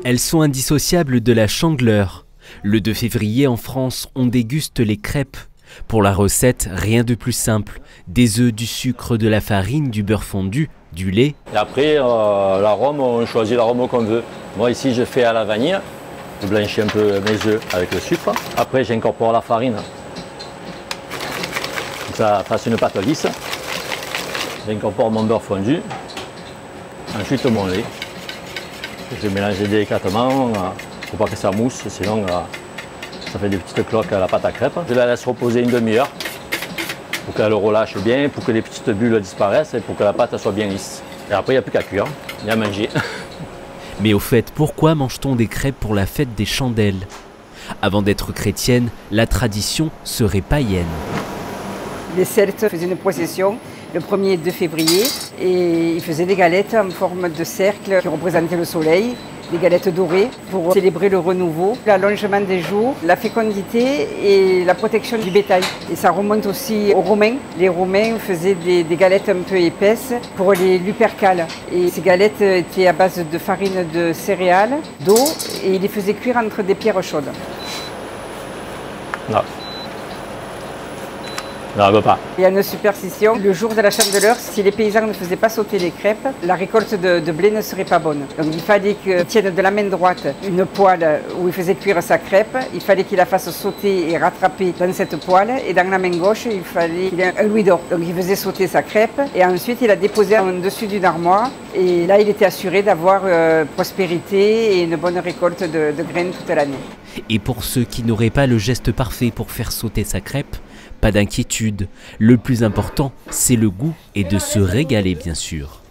Elles sont indissociables de la Chandeleur. Le 2 février, en France, on déguste les crêpes. Pour la recette, rien de plus simple. Des œufs, du sucre, de la farine, du beurre fondu, du lait. Et après, l'arôme, on choisit l'arôme qu'on veut. Moi ici, je fais à la vanille. Je blanchis un peu mes œufs avec le sucre. Après, j'incorpore la farine. Comme ça fasse une pâte lisse. J'incorpore mon beurre fondu. Ensuite, mon lait. Je vais mélanger délicatement. Il ne faut pas que ça mousse, sinon ça fait des petites cloques à la pâte à crêpes. Je la laisse reposer une demi-heure pour qu'elle relâche bien, pour que les petites bulles disparaissent et pour que la pâte soit bien lisse. Et après, il n'y a plus qu'à cuire, il y a à manger. Mais au fait, pourquoi mange-t-on des crêpes pour la fête des chandelles? Avant d'être chrétienne, la tradition serait païenne. Les Celtes faisaient une procession le 1er 2 février et ils faisaient des galettes en forme de cercle qui représentaient le soleil, des galettes dorées pour célébrer le renouveau, l'allongement des jours, la fécondité et la protection du bétail. Et ça remonte aussi aux Romains. Les Romains faisaient des galettes un peu épaisses pour les lupercales. Et ces galettes étaient à base de farine de céréales, d'eau et ils les faisaient cuire entre des pierres chaudes. Non. Non, elle ne veut pas. Il y a une superstition, le jour de la Chandeleur, si les paysans ne faisaient pas sauter les crêpes, la récolte de blé ne serait pas bonne. Donc il fallait qu'ils tiennent de la main droite une poêle où il faisait cuire sa crêpe, il fallait qu'il la fasse sauter et rattraper dans cette poêle, et dans la main gauche, il fallait qu'il ait un louis d'or. Donc il faisait sauter sa crêpe, et ensuite il la déposait en dessus d'une armoire, et là il était assuré d'avoir prospérité et une bonne récolte de graines toute l'année. Et pour ceux qui n'auraient pas le geste parfait pour faire sauter sa crêpe, pas d'inquiétude. Le plus important, c'est le goût et de se régaler, bien sûr.